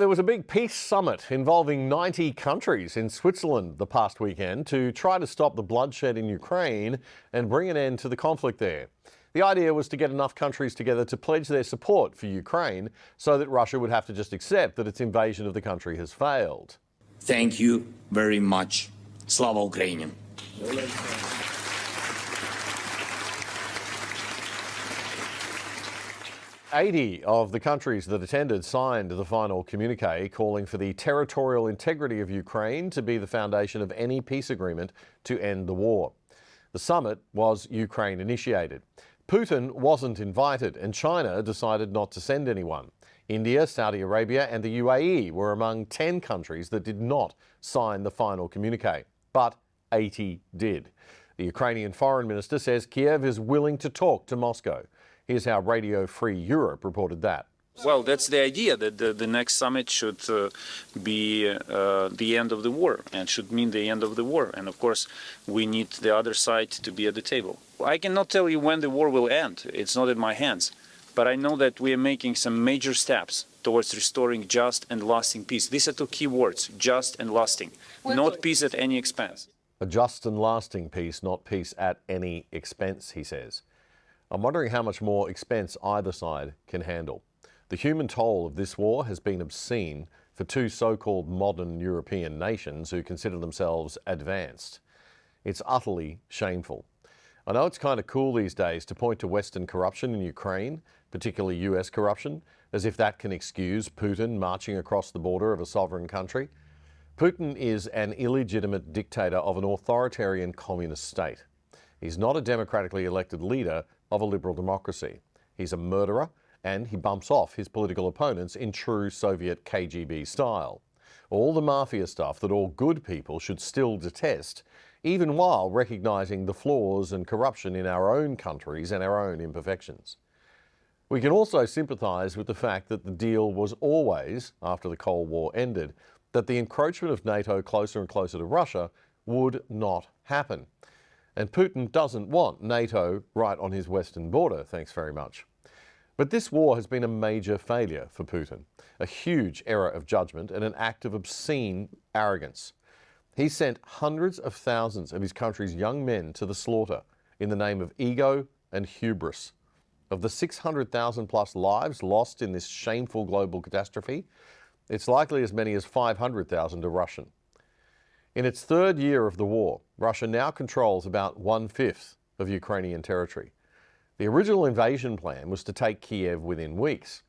There was a big peace summit involving 90 countries in Switzerland the past weekend to try to stop the bloodshed in Ukraine and bring an end to the conflict there. The idea was to get enough countries together to pledge their support for Ukraine so that Russia would have to just accept that its invasion of the country has failed. Thank you very much. Slava Ukraini. 80 of the countries that attended signed the final communique calling for the territorial integrity of Ukraine to be the foundation of any peace agreement to end the war. The summit was Ukraine initiated. Putin wasn't invited and China decided not to send anyone. India, Saudi Arabia and the UAE were among 10 countries that did not sign the final communique, but 80 did. The Ukrainian foreign minister says Kiev is willing to talk to Moscow. Here's how Radio Free Europe reported that. Well, that's the idea, that the next summit should be the end of the war and should mean the end of the war. And of course, we need the other side to be at the table. I cannot tell you when the war will end. It's not in my hands. But I know that we are making some major steps towards restoring just and lasting peace. These are two key words, just and lasting, not peace at any expense. A just and lasting peace, not peace at any expense, he says. I'm wondering how much more expense either side can handle. The human toll of this war has been obscene for two so-called modern European nations who consider themselves advanced. It's utterly shameful. I know it's kind of cool these days to point to Western corruption in Ukraine, particularly US corruption, as if that can excuse Putin marching across the border of a sovereign country. Putin is an illegitimate dictator of an authoritarian communist state. He's not a democratically elected leader of a liberal democracy. He's a murderer and he bumps off his political opponents in true Soviet KGB style. All the mafia stuff that all good people should still detest, even while recognising the flaws and corruption in our own countries and our own imperfections. We can also sympathise with the fact that the deal was always, after the Cold War ended, that the encroachment of NATO closer and closer to Russia would not happen. And Putin doesn't want NATO right on his western border, thanks very much. But this war has been a major failure for Putin, a huge error of judgment and an act of obscene arrogance. He sent hundreds of thousands of his country's young men to the slaughter in the name of ego and hubris. Of the 600,000 plus lives lost in this shameful global catastrophe, it's likely as many as 500,000 are Russian. In its third year of the war, Russia now controls about 1/5 of Ukrainian territory. The original invasion plan was to take Kiev within weeks.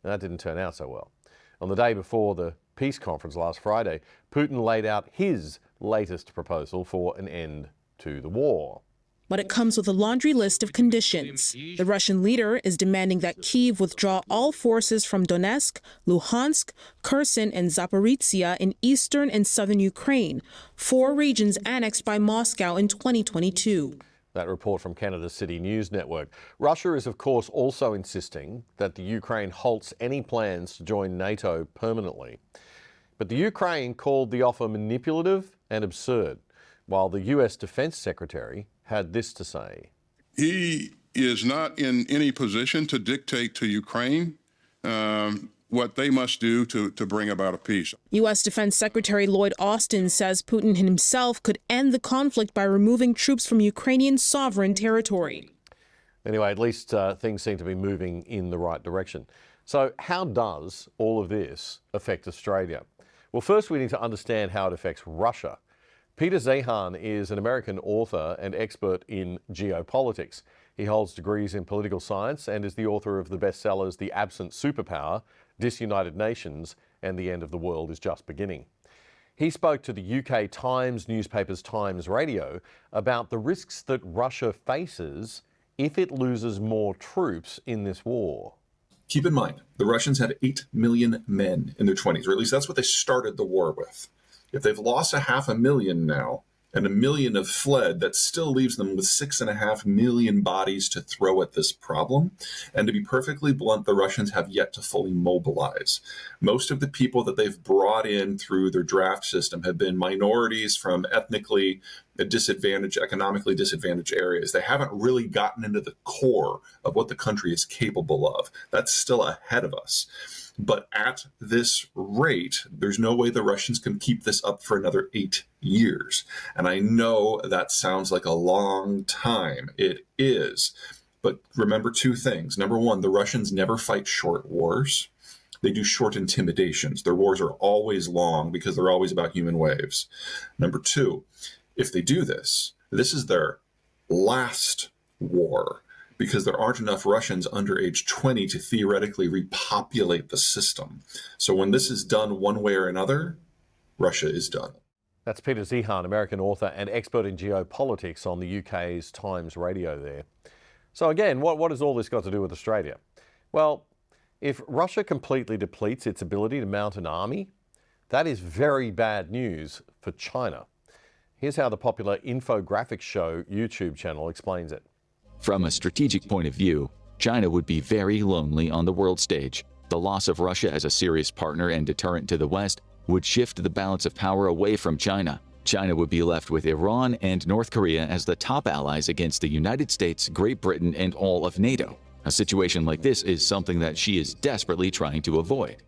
And that didn't turn out so well. On the day before the peace conference last Friday, Putin laid out his latest proposal for an end to the war. But it comes with a laundry list of conditions. The Russian leader is demanding that Kyiv withdraw all forces from Donetsk, Luhansk, Kherson, and Zaporizhia in eastern and southern Ukraine, 4 regions annexed by Moscow in 2022. That report from Canada's City News Network. Russia is, of course, also insisting that the Ukraine halts any plans to join NATO permanently. But the Ukraine called the offer manipulative and absurd, while the US Defense Secretary had this to say. He is not in any position to dictate to Ukraine what they must do to bring about a peace. U.S. Defense Secretary Lloyd Austin says Putin himself could end the conflict by removing troops from Ukrainian sovereign territory. Anyway, at least things seem to be moving in the right direction. So how does all of this affect Australia? Well, first we need to understand how it affects Russia. Peter Zeihan is an American author and expert in geopolitics. He holds degrees in political science and is the author of the bestsellers The Absent Superpower, Disunited Nations, and The End of the World is Just Beginning. He spoke to the UK Times newspaper's Times Radio about the risks that Russia faces if it loses more troops in this war. Keep in mind, the Russians have 8 million men in their 20s, or at least that's what they started the war with. If they've lost 500,000 now, and 1 million have fled, that still leaves them with 6.5 million bodies to throw at this problem. And to be perfectly blunt, the Russians have yet to fully mobilize. Most of the people that they've brought in through their draft system have been minorities from ethnically disadvantaged, economically disadvantaged areas. They haven't really gotten into the core of what the country is capable of. That's still ahead of us. But at this rate, there's no way the Russians can keep this up for another 8 years. And I know that sounds like a long time. It is. But remember two things. Number one, the Russians never fight short wars. They do short intimidations. Their wars are always long because they're always about human waves. Number two, if they do this, this is their last war, because there aren't enough Russians under age 20 to theoretically repopulate the system. So when this is done one way or another, Russia is done. That's Peter Zihan, American author and expert in geopolitics on the UK's Times Radio there. So again, what has all this got to do with Australia? Well, if Russia completely depletes its ability to mount an army, that is very bad news for China. Here's how the popular infographics show YouTube channel explains it. From a strategic point of view, China would be very lonely on the world stage. The loss of Russia as a serious partner and deterrent to the West would shift the balance of power away from China. China would be left with Iran and North Korea as the top allies against the United States, Great Britain, and all of NATO. A situation like this is something that she is desperately trying to avoid.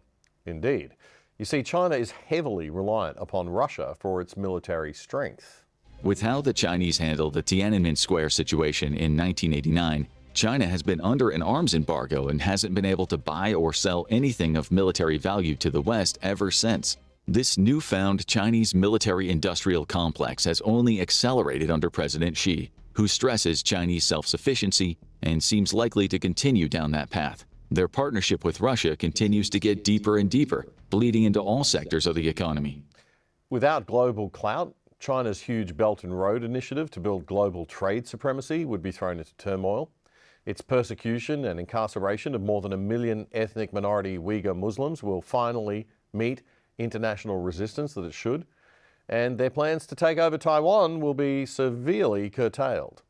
Indeed. You see, China is heavily reliant upon Russia for its military strength. With how the Chinese handled the Tiananmen Square situation in 1989, China has been under an arms embargo and hasn't been able to buy or sell anything of military value to the West ever since. This newfound Chinese military-industrial complex has only accelerated under President Xi, who stresses Chinese self-sufficiency and seems likely to continue down that path. Their partnership with Russia continues to get deeper and deeper, bleeding into all sectors of the economy. Without global clout, China's huge Belt and Road initiative to build global trade supremacy would be thrown into turmoil. Its persecution and incarceration of more than 1 million ethnic minority Uyghur Muslims will finally meet international resistance that it should, and their plans to take over Taiwan will be severely curtailed.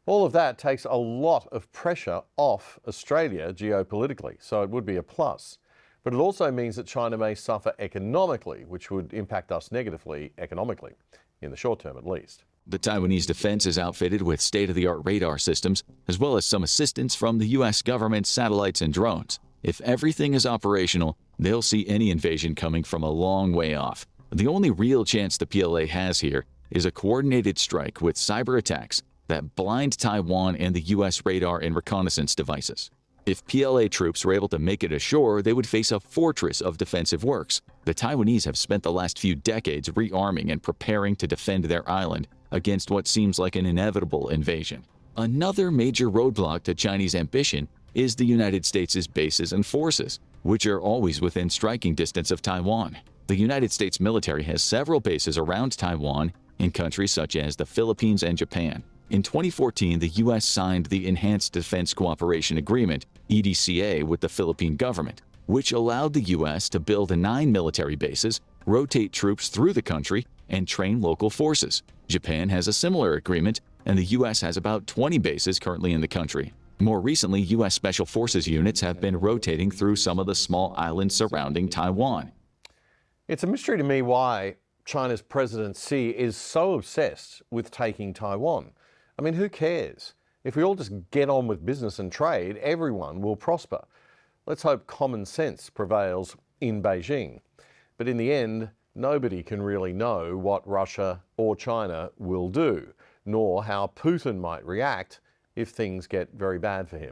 All of that takes a lot of pressure off Australia geopolitically, so it would be a plus. But it also means that China may suffer economically, which would impact us negatively economically, in the short term at least. The Taiwanese defense is outfitted with state-of-the-art radar systems, as well as some assistance from the U.S. government's satellites and drones. If everything is operational, they'll see any invasion coming from a long way off. The only real chance the PLA has here is a coordinated strike with cyber attacks that blind Taiwan and the U.S. radar and reconnaissance devices. If PLA troops were able to make it ashore, they would face a fortress of defensive works. The Taiwanese have spent the last few decades rearming and preparing to defend their island against what seems like an inevitable invasion. Another major roadblock to Chinese ambition is the United States' bases and forces, which are always within striking distance of Taiwan. The United States military has several bases around Taiwan in countries such as the Philippines and Japan. In 2014, the U.S. signed the Enhanced Defense Cooperation Agreement, EDCA, with the Philippine government, which allowed the U.S. to build 9 military bases, rotate troops through the country, and train local forces. Japan has a similar agreement, and the U.S. has about 20 bases currently in the country. More recently, U.S. Special Forces units have been rotating through some of the small islands surrounding Taiwan. It's a mystery to me why China's President Xi is so obsessed with taking Taiwan. I mean, who cares? If we all just get on with business and trade, everyone will prosper. Let's hope common sense prevails in Beijing. But in the end, nobody can really know what Russia or China will do, nor how Putin might react if things get very bad for him.